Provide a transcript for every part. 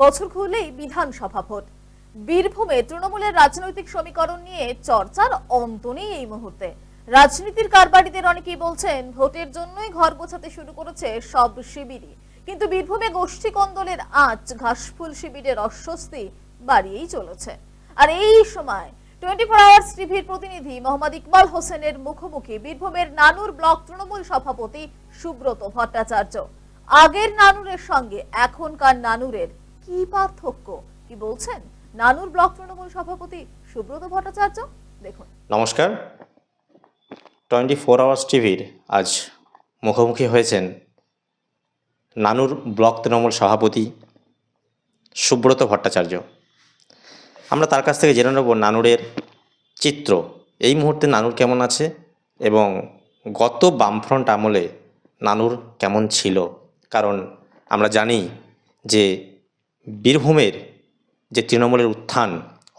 বছর খুললেই বিধানসভা ভোট। বীরভূমে তৃণমূলের রাজনৈতিক সমীকরণ নিয়ে চর্চার অন্ত নেই এই মুহূর্তে। রাজনীতির কারবারিদের অনেকেই বলছেন ভোটের জন্যই ঘর গোছাতে শুরু করেছে সব শিবিরই। কিন্তু বীরভূমে গোষ্ঠী কন্দলের আঁচ ঘাসফুল শিবিরের অস্বস্তি বাড়িয়েই চলেছে। আর এই সময় 24 আওয়ার্স টিভির প্রতিনিধি মোহাম্মদ ইকবাল হোসেনের মুখোমুখি বীরভূমের নানুর ব্লক তৃণমূল সভাপতি সুব্রত ভট্টাচার্য। আগের নানুরের সঙ্গে এখনকার নানুরের কি পার্থক্য, কি বলছেন নানুর ব্লক তৃণমূল সভাপতি সুব্রত ভট্টাচার্য, দেখুন। নমস্কার। 24 আওয়ার্স টিভির আজ মুখোমুখি হয়েছেন নানুর ব্লক তৃণমূল সভাপতি সুব্রত ভট্টাচার্য। আমরা তার কাছ থেকে জেনে নেব নানুরের চিত্র, এই মুহূর্তে নানুর কেমন আছে এবং গত বামফ্রন্ট আমলে নানুর কেমন ছিল। কারণ আমরা জানি যে বীরভূমের যে তৃণমূলের উত্থান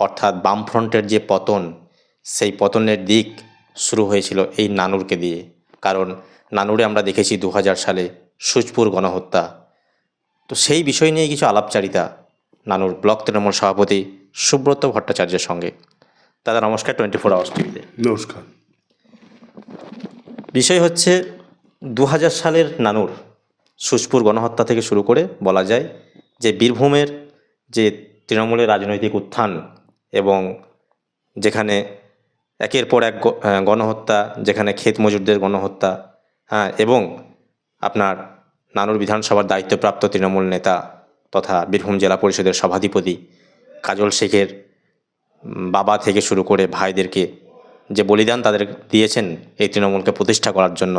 অর্থাৎ বামফ্রন্টের যে পতন, সেই পতনের দিক শুরু হয়েছিল এই নানুরকে দিয়ে। কারণ নানুরে আমরা দেখেছি 2000 সালে সুচপুর গণহত্যা। তো সেই বিষয় নিয়ে কিছু আলাপচারিতা নানুর ব্লক তৃণমূল সভাপতি সুব্রত ভট্টাচার্যের সঙ্গে। দাদা নমস্কার 24 আওয়ার্স টিভিতে। নমস্কার। বিষয় হচ্ছে 2000 সালের নানুর, সুচপুর গণহত্যা থেকে শুরু করে বলা যায় যে বীরভূমের যে তৃণমূলের রাজনৈতিক উত্থান এবং যেখানে একের পর এক গণহত্যা, যেখানে ক্ষেত মজুরদের গণহত্যা, এবং আপনার নানুর বিধানসভার দায়িত্বপ্রাপ্ত তৃণমূল নেতা তথা বীরভূম জেলা পরিষদের সভাধিপতি কাজল শেখের বাবা থেকে শুরু করে ভাইদেরকে যে বলিদান তাদের দিয়েছেন এই তৃণমূলকে প্রতিষ্ঠা করার জন্য,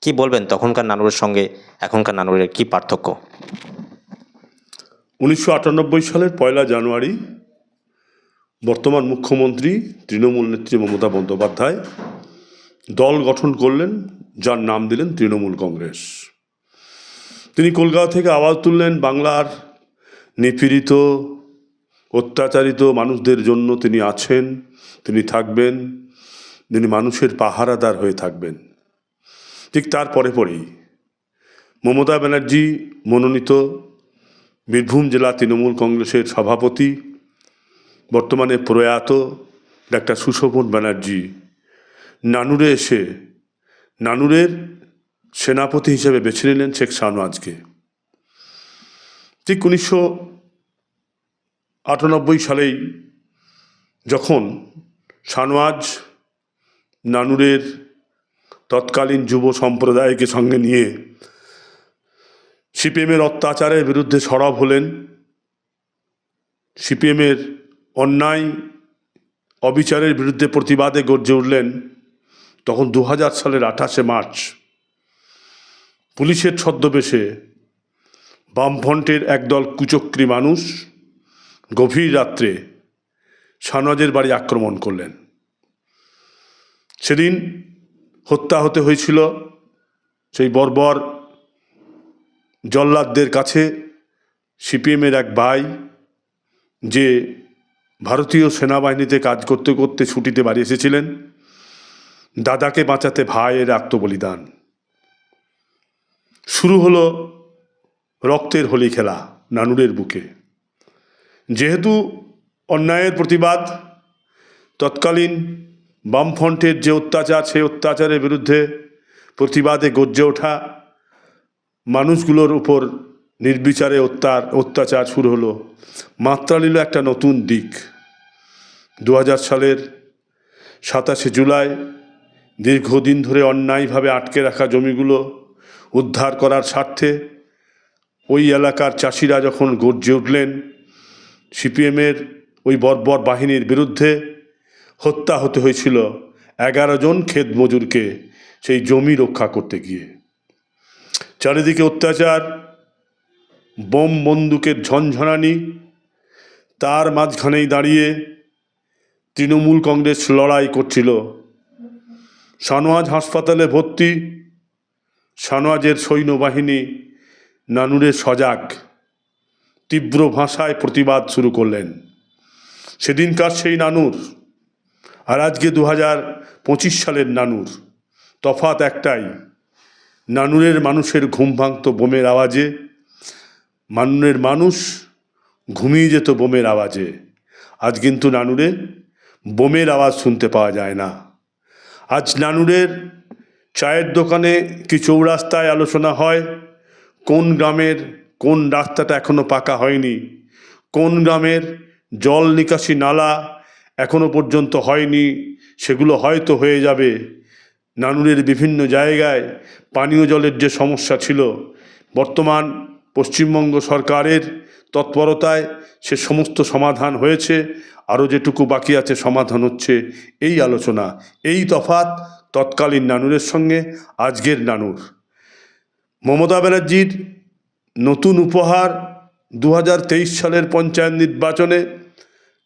কি বলবেন তখনকার নানুরের সঙ্গে এখনকার নানুরের কি পার্থক্য? 1998 সালের 1 জানুয়ারি বর্তমান মুখ্যমন্ত্রী তৃণমূল নেত্রী মমতা বন্দ্যোপাধ্যায় দল গঠন করলেন, যার নাম দিলেন তৃণমূল কংগ্রেস। তিনি কলকাতা থেকে আওয়াজ তুললেন বাংলার নিপীড়িত অত্যাচারিত মানুষদের জন্য তিনি আছেন, তিনি থাকবেন, তিনি মানুষের পাহারাদার হয়ে থাকবেন। ঠিক তার পরেই মমতা ব্যানার্জি মনোনীত বীরভূম জেলা তৃণমূল কংগ্রেসের সভাপতি বর্তমানে প্রয়াত ডাক্তার সুশোভন ব্যানার্জি নানুরে এসে নানুরের সেনাপতি হিসেবে বেছে নিলেন শেখ শাহনওয়াজকে। ঠিক 1998 সালেই যখন শাহনওয়াজ নানুরের তৎকালীন যুব সম্প্রদায়কে সঙ্গে নিয়ে সিপিএমের অত্যাচারের বিরুদ্ধে সরব হলেন, সিপিএমের অন্যায় অবিচারের বিরুদ্ধে প্রতিবাদে গর্জে উঠলেন, তখন 2000 সালের 28শে মার্চ পুলিশের ছদ্মবেশে বামফ্রন্টের একদল কুচক্রী মানুষ গভীর রাত্রে শাহনওয়াজের বাড়ি আক্রমণ করলেন। সেদিন হত্যা হতে হয়েছিল সেই বর্বর জল্লাদদের কাছে সিপিএমের এক ভাই, যে ভারতীয় সেনাবাহিনীতে কাজ করতে করতে ছুটিতে বাড়ি এসেছিলেন। দাদাকে বাঁচাতে ভাইয়ের আত্মবলিদান। শুরু হলো রক্তের হোলি খেলা নানুরের বুকে। যেহেতু অন্যায়ের প্রতিবাদ, তৎকালীন বামফ্রন্টের যে অত্যাচার, সেই অত্যাচারের বিরুদ্ধে প্রতিবাদে গর্জে ওঠা মানুষগুলোর উপর নির্বিচারে অত্যাচার শুরু হলো, মাত্রা নিল একটা নতুন দিক। 2000 সালের 27শে জুলাই দীর্ঘদিন ধরে অন্যায়ভাবে আটকে রাখা জমিগুলো উদ্ধার করার স্বার্থে ওই এলাকার চাষিরা যখন গর্জে উঠলেন, সিপিএমের ওই বর্বর বাহিনীর বিরুদ্ধে হত্যা হতে হয়েছিল 11 জন ক্ষেত মজুরকে সেই জমি রক্ষা করতে গিয়ে। চারিদিকে অত্যাচার, বোম বন্দুকের ঝনঝনানি, তার মাঝখানেই দাঁড়িয়ে তৃণমূল কংগ্রেস লড়াই করছিল। শাহনওয়াজ হাসপাতালে ভর্তি, শাহনওয়াজের সৈন্যবাহিনী নানুরে সজাগ, তীব্র ভাষায় প্রতিবাদ শুরু করলেন। সেদিনকার সেই নানুর আর আজকে 2025 সালের নানুর, তফাৎ একটাই, নানুরের মানুষের ঘুম ভাঙত বোমের আওয়াজে। নানুরের মানুষ ঘুমিয়ে যেত বোমের আওয়াজে। আজ কিন্তু নানুরে বোমের আওয়াজ শুনতে পাওয়া যায় না। আজ নানুরের চায়ের দোকানে কি চৌরাস্তায় আলোচনা হয় কোন গ্রামের কোন রাস্তাটা এখনো পাকা হয়নি, কোন গ্রামের জল নিকাশি নালা এখনো পর্যন্ত হয়নি, সেগুলো হয়তো হয়ে যাবে। নানুরের বিভিন্ন জায়গায় পানীয় জলের যে সমস্যা ছিল, বর্তমান পশ্চিমবঙ্গ সরকারের তৎপরতায় সে সমস্ত সমাধান হয়েছে, আরও যেটুকু বাকি আছে সমাধান হচ্ছে। এই আলোচনা, এই তফাৎ তৎকালীন নানুরের সঙ্গে আজকের নানুর। মমতা ব্যানার্জির নতুন উপহার 2023 সালের পঞ্চায়েত নির্বাচনে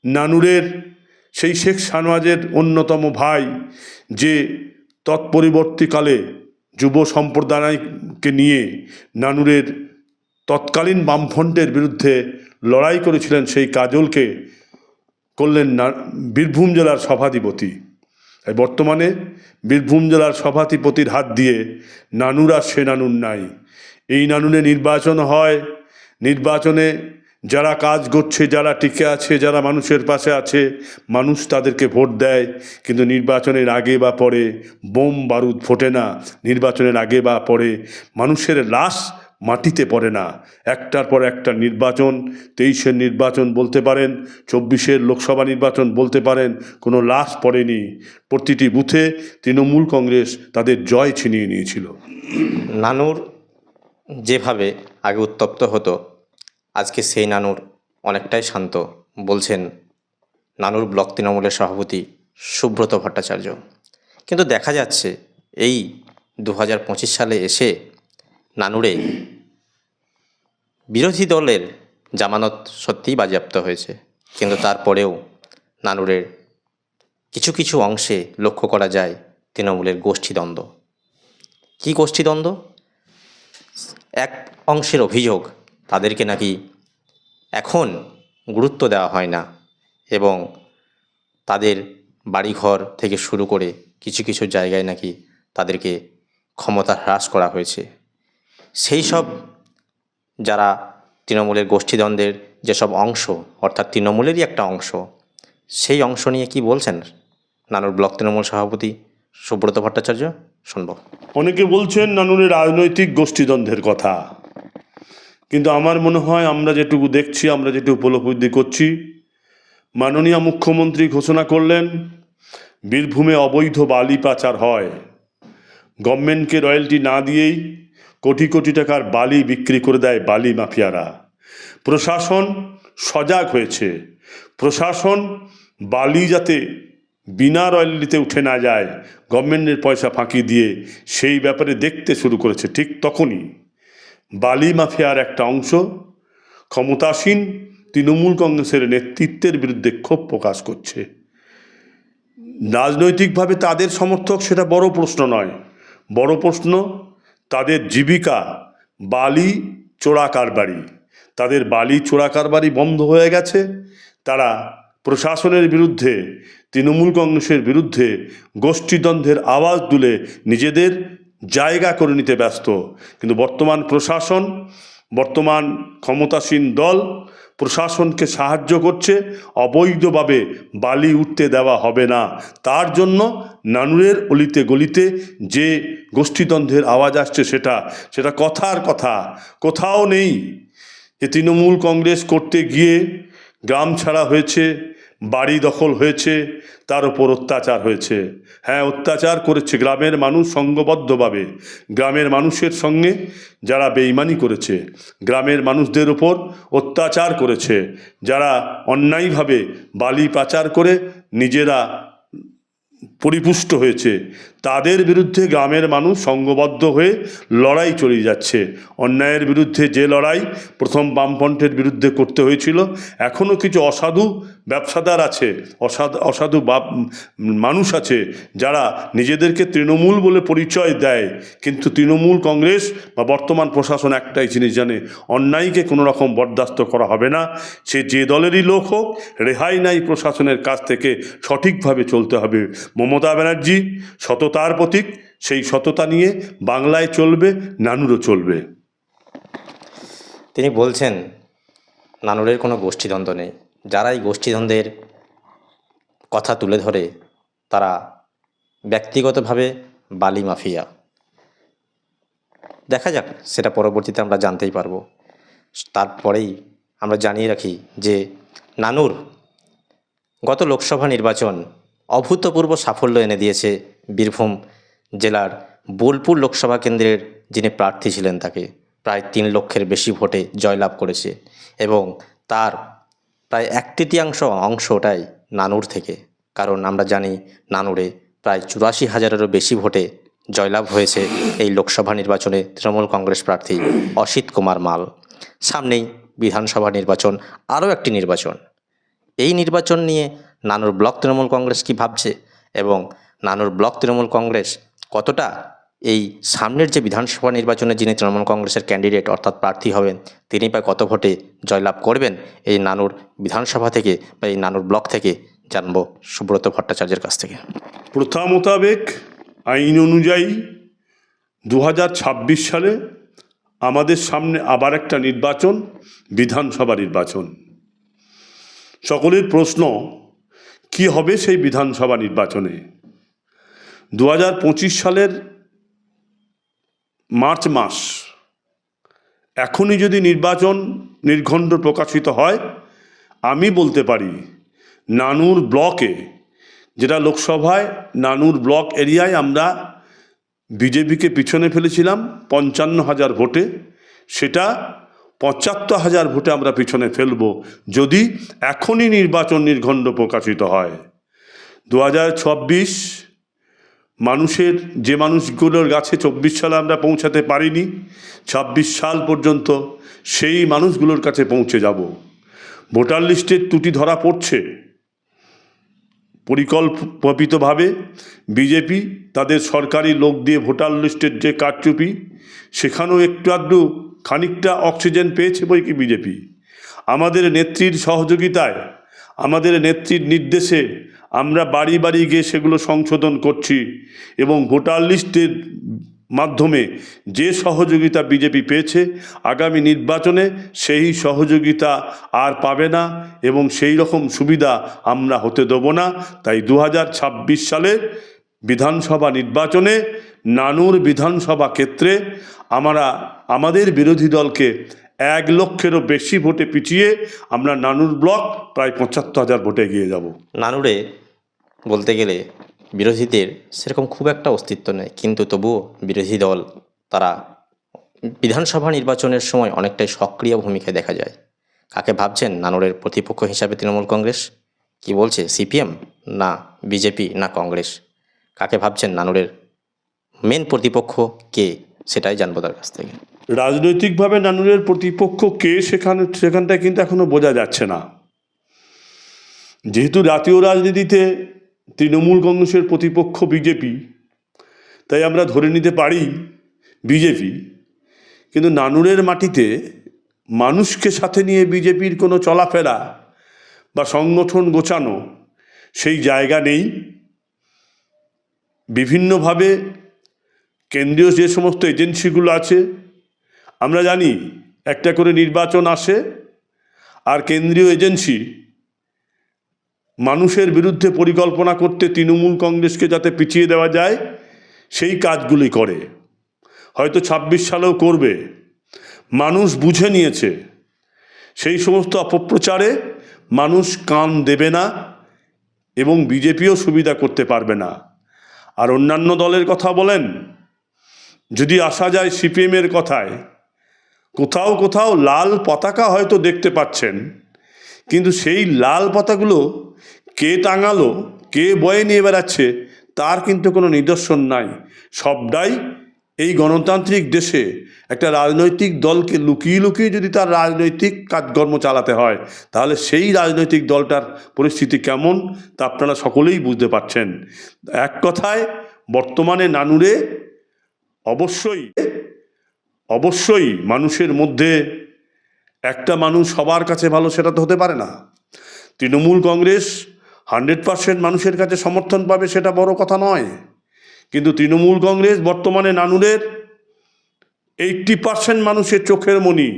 নানুরের সেই শেখ শাহনওয়াজের অন্যতম ভাই, যে তৎপরবর্তীকালে যুব সম্প্রদায়কে নিয়ে নানুরের তৎকালীন বামফ্রন্টের বিরুদ্ধে লড়াই করেছিলেন, সেই কাজলকে করলেন বীরভূম জেলার সভাধিপতি। বর্তমানে বীরভূম জেলার সভাধিপতির হাত দিয়ে নানুর আর সে নানুর নাই। এই নানুরে নির্বাচন হয়, নির্বাচনে যারা কাজ করছে, যারা টিকে আছে, যারা মানুষের পাশে আছে, মানুষ তাদেরকে ভোট দেয়। কিন্তু নির্বাচনের আগে বা পরে বোম বারুদ ফোটে না, নির্বাচনের আগে বা পরে মানুষের লাশ মাটিতে পড়ে না। একটার পর একটা নির্বাচন, 23-এর নির্বাচন বলতে পারেন, 24-এর লোকসভা নির্বাচন বলতে পারেন, কোনো লাশ পড়েনি। প্রতিটি বুথে তৃণমূল কংগ্রেস তাদের জয় ছিনিয়ে নিয়েছিল। নানুর যেভাবে আগে উত্তপ্ত হতো, আজকে সেই নানুর অনেকটাই শান্ত, বলছেন নানুর ব্লক তৃণমূলের সভাপতি সুব্রত ভট্টাচার্য। কিন্তু দেখা যাচ্ছে এই 2025 সালে এসে নানুরে বিরোধী দলের জামানত সত্যিই বাজেয়াপ্ত হয়েছে, কিন্তু তারপরেও নানুরের কিছু কিছু অংশে লক্ষ্য করা যায় তৃণমূলের গোষ্ঠীদ্বন্দ্ব। কী গোষ্ঠীদ্বন্দ্ব? এক অংশের অভিযোগ তাদেরকে নাকি এখন গুরুত্ব দেওয়া হয় না এবং তাদের বাড়িঘর থেকে শুরু করে কিছু কিছু জায়গায় নাকি তাদেরকে ক্ষমতা হ্রাস করা হয়েছে। সেই সব যারা তৃণমূলের গোষ্ঠীদ্বন্দ্বের যেসব অংশ, অর্থাৎ তৃণমূলেরই একটা অংশ, সেই অংশ নিয়ে কি বলছেন নানুর ব্লক তৃণমূল সভাপতি সুব্রত ভট্টাচার্য, শুনব। অনেকে বলছেন নানুরের রাজনৈতিক গোষ্ঠীদ্বন্দ্বের কথা, কিন্তু আমার মনে হয় আমরা যেটুকু দেখছি, আমরা যেটুকু উপলব্ধি করছি, মাননীয় মুখ্যমন্ত্রী ঘোষণা করলেন বীরভূমে অবৈধ বালি পাচার হয়, গভর্নমেন্টকে রয়্যালটি না দিয়েই কোটি কোটি টাকার বালি বিক্রি করে দেয় বালি মাফিয়ারা। প্রশাসন সজাগ হয়েছে, প্রশাসন বালি যাতে বিনা রয়্যালটিতে উঠে না যায়, গভর্নমেন্টের পয়সা ফাঁকি দিয়ে সেই ব্যাপারে দেখতে শুরু করেছে। ঠিক তখনই বালি মাফিয়ার একটা অংশ ক্ষমতাসীন তৃণমূল কংগ্রেসের নেতৃত্বের বিরুদ্ধে ক্ষোভ প্রকাশ করছে। রাজনৈতিকভাবে তাদের সমর্থক সেটা বড় প্রশ্ন নয়, বড় প্রশ্ন তাদের জীবিকা বালি চোরা কারবারি। তাদের বালি চোরা কারবারি বন্ধ হয়ে গেছে, তারা প্রশাসনের বিরুদ্ধে, তৃণমূল কংগ্রেসের বিরুদ্ধে গোষ্ঠীদ্বন্দ্বের আওয়াজ তুলে নিজেদের জায়গা করে নিতে ব্যস্ত। কিন্তু বর্তমান প্রশাসন, বর্তমান ক্ষমতাসীন দল প্রশাসনকে সাহায্য করছে, অবৈধভাবে বালি উঠতে দেওয়া হবে না। তার জন্য নানুরের অলিতে গলিতে যে গোষ্ঠীদ্বন্দ্বের আওয়াজ আসছে সেটা কথার কথা, কোথাও নেই যে তৃণমূল কংগ্রেস করতে গিয়ে গ্রাম ছাড়া হয়েছে, বাড়ি দখল হয়েছে, তার ওপর অত্যাচার হয়েছে। হ্যাঁ, অত্যাচার করেছে গ্রামের মানুষ সংঘবদ্ধভাবে, গ্রামের মানুষের সঙ্গে যারা বেইমানি করেছে, গ্রামের মানুষদের ওপর অত্যাচার করেছে, যারা অন্যায়ভাবে বালি পাচার করে নিজেরা পরিপুষ্ট হয়েছে, তাদের বিরুদ্ধে গ্রামের মানুষ সংঘবদ্ধ হয়ে লড়াই চালিয়ে যাচ্ছে। অন্যায়ের বিরুদ্ধে যে লড়াই প্রথম বামফ্রন্টের বিরুদ্ধে করতে হয়েছিল, এখনও কিছু অসাধু ব্যবসাদার আছে, অসাধু মানুষ আছে যারা নিজেদেরকে তৃণমূল বলে পরিচয় দেয়, কিন্তু তৃণমূল কংগ্রেস বা বর্তমান প্রশাসন একটাই জিনিস জানে, অন্যায়কে কোনো রকম বরদাস্ত করা হবে না। সে যে দলেরই লোক হোক, রেহাই নাই প্রশাসনের কাছ থেকে, সঠিকভাবে চলতে হবে। মমতা ব্যানার্জি সততার প্রতীক, সেই সততা নিয়ে বাংলায় চলবে, নানুরও চলবে। তিনি বলছেন নানুরের কোনো গোষ্ঠীদ্বন্দ্ব নেই। যারা এই গোষ্ঠীদ্বন্দ্বের কথা তুলে ধরে তারা ব্যক্তিগতভাবে বালি মাফিয়া। দেখা যাক, সেটা পরবর্তীতে আমরা জানতেই পারবো। তারপরেই আমরা জানিয়ে রাখি যে নানুর গত লোকসভা নির্বাচন অভূতপূর্ব সাফল্য এনে দিয়েছে বীরভূম জেলার বোলপুর লোকসভা কেন্দ্রের যিনি প্রার্থী ছিলেন তাকে প্রায় 3 লক্ষের বেশি ভোটে জয়লাভ করেছে এবং তার প্রায় 1/3 অংশটাই নানুর থেকে। কারণ আমরা জানি নানুরে প্রায় 84,000-এরও বেশি ভোটে জয়লাভ হয়েছে এই লোকসভা নির্বাচনে তৃণমূল কংগ্রেস প্রার্থী অসিত কুমার মাল। সামনেই বিধানসভা নির্বাচন, আরও একটি নির্বাচন। এই নির্বাচন নিয়ে নানুর ব্লক তৃণমূল কংগ্রেস কী ভাবছে এবং নানুর ব্লক তৃণমূল কংগ্রেস কতটা এই সামনের যে বিধানসভা নির্বাচনে যিনি তৃণমূল কংগ্রেসের ক্যান্ডিডেট অর্থাৎ প্রার্থী হবেন তিনি প্রায় কত ভোটে জয়লাভ করবেন এই নানুর বিধানসভা থেকে বা এই নানুর ব্লক থেকে জানবো সুব্রত ভট্টাচার্যের কাছ থেকে। প্রথা মোতাবেক আইন অনুযায়ী 2026 সালে আমাদের সামনে আবার একটা নির্বাচন, বিধানসভা নির্বাচন। সকলের প্রশ্ন, কি হবে সেই বিধানসভা নির্বাচনে? 2025 সালের মার্চ মাস, এখনই যদি নির্বাচন নির্ঘণ্ট প্রকাশিত হয়, আমি বলতে পারি নানুর ব্লকে, যেটা লোকসভায় নানুর ব্লক এরিয়ায় আমরা বিজেপিকে পিছনে ফেলেছিলাম 55,000 ভোটে, সেটা 75,000 ভোটে আমরা পিছনে ফেলব যদি এখনই নির্বাচন নির্ঘণ্ট প্রকাশিত হয়। 2026 মানুষের, যে মানুষগুলোর কাছে 24 সালে আমরা পৌঁছাতে পারিনি, 26 সাল পর্যন্ত সেই মানুষগুলোর কাছে পৌঁছে যাব। ভোটার লিস্টের ত্রুটি ধরা পড়ছে, পরিকল্পিতভাবে বিজেপি তাদের সরকারি লোক দিয়ে ভোটার লিস্টের যে কারচুপি, সেখানেও একটু আধটু খানিকটা অক্সিজেন পেয়েছে বই কি বিজেপি। আমাদের নেত্রীর সহযোগিতায়, আমাদের নেত্রীর নির্দেশে আমরা বাড়ি বাড়ি গিয়ে সেগুলো সংশোধন করছি এবং ভোটার লিস্টের মাধ্যমে যে সহযোগিতা বিজেপি পেয়েছে আগামী নির্বাচনে সেই সহযোগিতা আর পাবে না এবং সেই রকম সুবিধা আমরা হতে দেব না। তাই 2026 সালের বিধানসভা নির্বাচনে নানুর বিধানসভা ক্ষেত্রে আমরা আমাদের বিরোধী দলকে 1 লক্ষেরও বেশি ভোটে পিছিয়ে আমরা নানুর ব্লক প্রায় 75,000 ভোটে এগিয়ে যাব। নানুরে বলতে গেলে বিরোধীদের সেরকম খুব একটা অস্তিত্ব নেই, কিন্তু তবুও বিরোধী দল তারা বিধানসভা নির্বাচনের সময় অনেকটাই সক্রিয় ভূমিকায় দেখা যায়। কাকে ভাবছেন নানুরের প্রতিপক্ষ হিসাবে তৃণমূল কংগ্রেস? কি বলছে সিপিএম, না বিজেপি, না কংগ্রেস? কাকে ভাবছেন নানুরের মেন প্রতিপক্ষ কে, সেটাই জানবো তার কাছ থেকে। রাজনৈতিকভাবে নানুরের প্রতিপক্ষ কে সেখানটায় কিন্তু এখনো বোঝা যাচ্ছে না। যেহেতু জাতীয় রাজনীতিতে তৃণমূল কংগ্রেসের প্রতিপক্ষ বিজেপি, তাই আমরা ধরে নিতে পারি বিজেপি। কিন্তু নানুরের মাটিতে মানুষকে সাথে নিয়ে বিজেপির কোনো চলাফেরা বা সংগঠন গোছানো সেই জায়গা নেই। বিভিন্নভাবে কেন্দ্রীয় যে সমস্ত এজেন্সিগুলো আছে, আমরা জানি একটা করে নির্বাচন আসে আর কেন্দ্রীয় এজেন্সি মানুষের বিরুদ্ধে পরিকল্পনা করতে তৃণমূল কংগ্রেসকে যাতে পিছিয়ে দেওয়া যায় সেই কাজগুলি করে। হয়তো 26 সালেও করবে। মানুষ বুঝে নিয়েছে সেই সমস্ত অপপ্রচারে মানুষ কান দেবে না এবং বিজেপিও সুবিধা করতে পারবে না। আর অন্যান্য দলের কথা বলেন, যদি আসা যায় সিপিএমের কথায়, কোথাও কোথাও লাল পতাকা হয়তো দেখতে পাচ্ছেন, কিন্তু সেই লাল পাতাগুলো কে টাঙালো, কে বয়ে নিয়ে বেড়াচ্ছে তার কিন্তু কোনো নিদর্শন নাই। সবটাই এই গণতান্ত্রিক দেশে একটা রাজনৈতিক দলকে লুকিয়ে লুকিয়ে যদি তার রাজনৈতিক কাজকর্ম চালাতে হয়, তাহলে সেই রাজনৈতিক দলটার পরিস্থিতি কেমন তা আপনারা সকলেই বুঝতে পারছেন। এক কথায় বর্তমানে নানুরে অবশ্যই মানুষের মধ্যে একটা মানুষ সবার কাছে ভালো, সেটা তো হতে পারে না। তৃণমূল কংগ্রেস 100% মানুষের কাছে সমর্থন পাবে সেটা বড় কথা নয়, কিন্তু তৃণমূল কংগ্রেস বর্তমানে নানুরের 80% মানুষের চোখের মণি।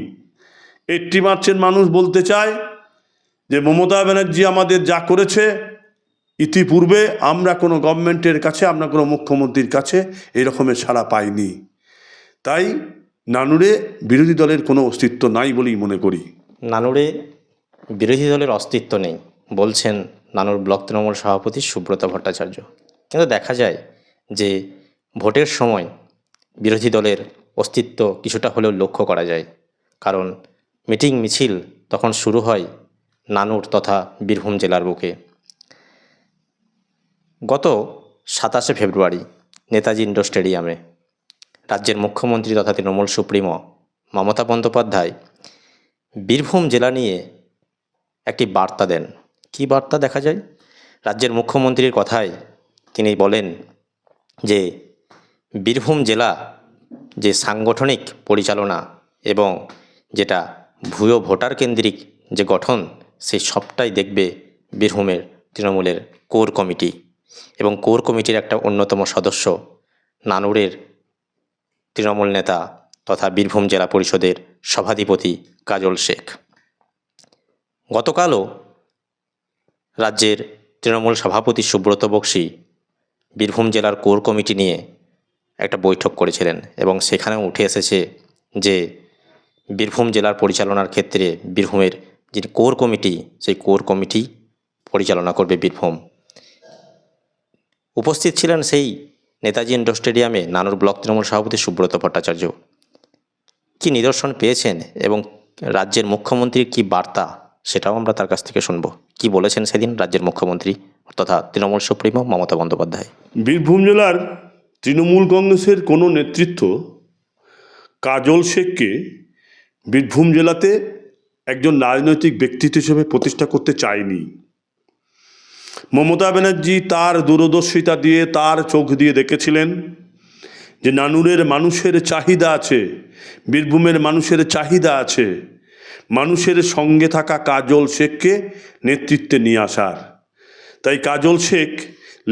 80 মার্চের মানুষ বলতে চায় যে মমতা ব্যানার্জি আমাদের যা করেছে, ইতিপূর্বে আমরা কোনো গভর্নমেন্টের কাছে, আমরা কোনো মুখ্যমন্ত্রীর কাছে এই রকমের সাড়া পাইনি। তাই নানুরে বিরোধী দলের কোনো অস্তিত্ব নাই বলেই মনে করি। নানুরে বিরোধী দলের অস্তিত্ব নেই বলছেন নানুর ব্লক তৃণমূল সভাপতি সুব্রত ভট্টাচার্য। কিন্তু দেখা যায় যে ভোটের সময় বিরোধী দলের অস্তিত্ব কিছুটা হলেও লক্ষ্য করা যায়, কারণ মিটিং মিছিল তখন শুরু হয় নানুর তথা বীরভূম জেলার বুকে। গত 27শে ফেব্রুয়ারি নেতাজি ইন্ডোর স্টেডিয়ামে রাজ্যের মুখ্যমন্ত্রী তথা তৃণমূল সুপ্রিমো মমতা বন্দ্যোপাধ্যায় বীরভূম জেলা নিয়ে একটি বার্তা দেন। কী বার্তা দেখা যায়? রাজ্যের মুখ্যমন্ত্রীর কথায় তিনি বলেন যে বীরভূম জেলা যে সাংগঠনিক পরিচালনা এবং যেটা ভুয়ো ভোটার কেন্দ্রিক যে গঠন, সেই সবটাই দেখবে বীরভূমের তৃণমূলের কোর কমিটি, এবং কোর কমিটির একটা অন্যতম সদস্য নানুরের তৃণমূল নেতা তথা বীরভূম জেলা পরিষদের সভাধিপতি কাজল শেখ। গতকালও রাজ্যের তৃণমূল সভাপতি সুব্রত বক্সী বীরভূম জেলার কোর কমিটি নিয়ে একটা বৈঠক করেছিলেন, এবং সেখানেও উঠে এসেছে যে বীরভূম জেলার পরিচালনার ক্ষেত্রে বীরভূমের যে কোর কমিটি, সেই কোর কমিটি পরিচালনা করবে বীরভূম। উপস্থিত ছিলেন সেই নেতাজি ইন্ডোর স্টেডিয়ামে নানুর ব্লক তৃণমূল সভাপতি সুব্রত ভট্টাচার্য। কী নিদর্শন পেয়েছেন এবং রাজ্যের মুখ্যমন্ত্রীর কী বার্তা, সেটাও আমরা তার কাছ থেকে শুনব। কি বলেছেন সেদিন রাজ্যের মুখ্যমন্ত্রী তথা তৃণমূল সুপ্রিমো মমতা বন্দ্যোপাধ্যায়? বীরভূম জেলার তৃণমূল কংগ্রেসের কোনো নেতৃত্ব কাজল শেখকে বীরভূম জেলাতে একজন রাজনৈতিক ব্যক্তিত্ব হিসেবে প্রতিষ্ঠা করতে চায়নি। মমতা ব্যানার্জি তার দূরদর্শিতা দিয়ে, তার চোখ দিয়ে দেখেছিলেন যে নানুরের মানুষের চাহিদা আছে, বীরভূমের মানুষের চাহিদা আছে, মানুষের সঙ্গে থাকা কাজল শেখকে নেতৃত্বে নিয়ে আসার। তাই কাজল শেখ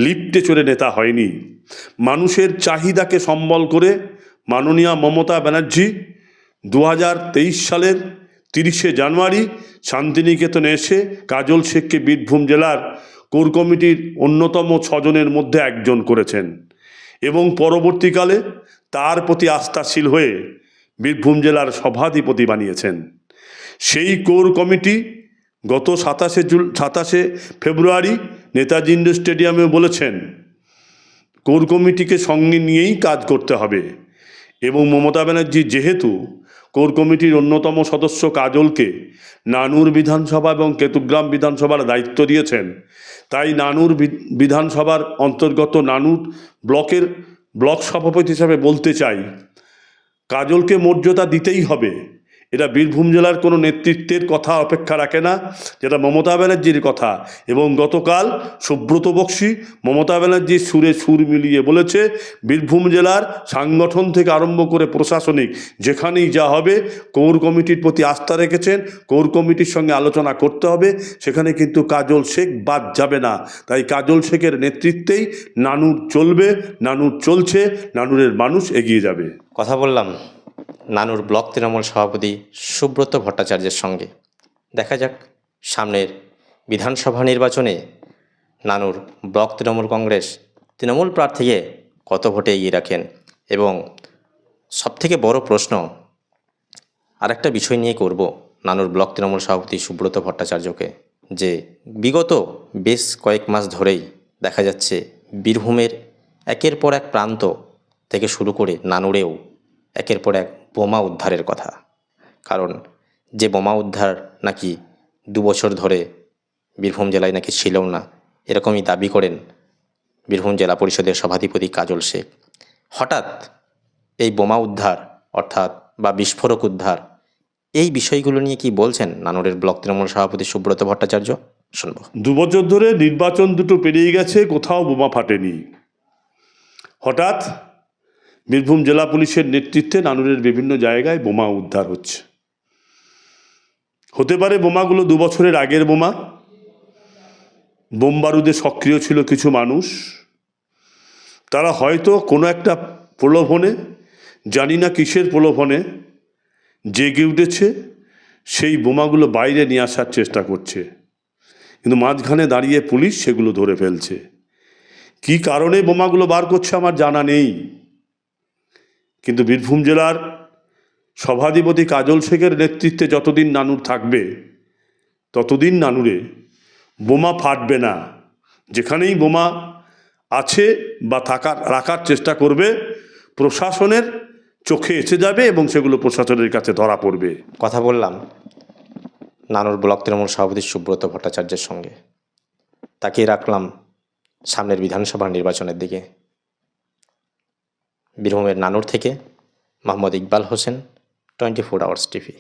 লিফটে চড়ে নেতা হয়নি। মানুষের চাহিদাকে সম্বল করে মাননীয়া মমতা ব্যানার্জি 2023 সালের 30শে জানুয়ারি শান্তিনিকেতনে এসে কাজল শেখকে বীরভূম জেলার কোর কমিটির অন্যতম 6 জনের মধ্যে একজন করেছেন, এবং পরবর্তীকালে তার প্রতি আস্থাশীল হয়ে বীরভূম জেলার সভাধিপতি বানিয়েছেন। সেই কোর কমিটি গত 27শে ফেব্রুয়ারি নেতাজি ইন্ডোর স্টেডিয়ামে বলেছেন কোর কমিটিকে সঙ্গে নিয়েই কাজ করতে হবে, এবং মমতা ব্যানার্জি যেহেতু কোর কমিটির অন্যতম সদস্য কাজলকে নানুর বিধানসভা এবং কেতুগ্রাম বিধানসভার দায়িত্ব দিয়েছেন, তাই নানুর বিধানসভার অন্তর্গত নানুর ব্লকের ব্লক সভাপতি হিসাবে বলতে চাই, কাজলকে মর্যাদা দিতেই হবে। এটা বীরভূম জেলার কোনো নেতৃত্বের কথা অপেক্ষা রাখে না, যেটা মমতা ব্যানার্জির কথা। এবং গতকাল সুব্রত বক্সী মমতা ব্যানার্জির সুরে সুর মিলিয়ে বলেছে বীরভূম জেলার সাংগঠন থেকে আরম্ভ করে প্রশাসনিক যেখানেই যা হবে কোর কমিটির প্রতি আস্থা রেখেছেন, কোর কমিটির সঙ্গে আলোচনা করতে হবে, সেখানে কিন্তু কাজল শেখ বাদ যাবে না। তাই কাজল শেখের নেতৃত্বেই নানুর চলবে, নানুর চলছে, নানুরের মানুষ এগিয়ে যাবে। কথা বললাম নানুর ব্লক তৃণমূল সভাপতি সুব্রত ভট্টাচার্যের সঙ্গে। দেখা যাক সামনের বিধানসভা নির্বাচনে নানুর ব্লক তৃণমূল কংগ্রেস তৃণমূল প্রার্থীকে কত ভোটে এগিয়ে রাখেন। এবং সবথেকে বড় প্রশ্ন আরেকটা বিষয় নিয়ে করব নানুর ব্লক তৃণমূল সভাপতি সুব্রত ভট্টাচার্যকে, যে বিগত বেশ কয়েক মাস ধরেই দেখা যাচ্ছে বীরভূমের একের পর এক প্রান্ত থেকে শুরু করে নানুরেও একের পর এক বোমা উদ্ধারের কথা। কারণ যে বোমা উদ্ধার নাকি 2 বছর ধরে বীরভূম জেলায় নাকি ছিলও না, এরকমই দাবি করেন বীরভূম জেলা পরিষদের সভাধিপতি কাজল শেখ। হঠাৎ এই বোমা উদ্ধার অর্থাৎ বা বিস্ফোরক উদ্ধার, এই বিষয়গুলো নিয়ে কি বলছেন নানুরের ব্লক তৃণমূল সভাপতি সুব্রত ভট্টাচার্য? শুনব। 2 বছর ধরে নির্বাচন দুটো পেরিয়ে গেছে, কোথাও বোমা ফাটেনি। হঠাৎ বীরভূম জেলা পুলিশের নেতৃত্বে নানুরের বিভিন্ন জায়গায় বোমা উদ্ধার হচ্ছে। হতে পারে বোমাগুলো 2 বছরের আগের বোমা, বোম বারুদে সক্রিয় ছিল কিছু মানুষ, তারা হয়তো কোনো একটা প্রলোভনে, জানি না কিসের প্রলোভনে, জেগে উঠেছে, সেই বোমাগুলো বাইরে নিয়ে আসার চেষ্টা করছে, কিন্তু মাঝখানে দাঁড়িয়ে পুলিশ সেগুলো ধরে ফেলছে। কী কারণে বোমাগুলো বার করছে আমার জানা নেই, কিন্তু বীরভূম জেলার সভাধিপতি কাজল শেখের নেতৃত্বে যতদিন নানুর থাকবে ততদিন নানুরে বোমা ফাটবে না। যেখানেই বোমা আছে বা রাখার চেষ্টা করবে, প্রশাসনের চোখে এসে যাবে এবং সেগুলো প্রশাসনের কাছে ধরা পড়বে। কথা বললাম নানুর ব্লক তৃণমূল সভাপতি সুব্রত ভট্টাচার্যের সঙ্গে। তাকিয়ে রাখলাম সামনের বিধানসভা নির্বাচনের দিকে। বীরভূমের নানুর থেকে মোহাম্মদ ইকবাল হোসেন, 24 আওয়ার্স টিভি।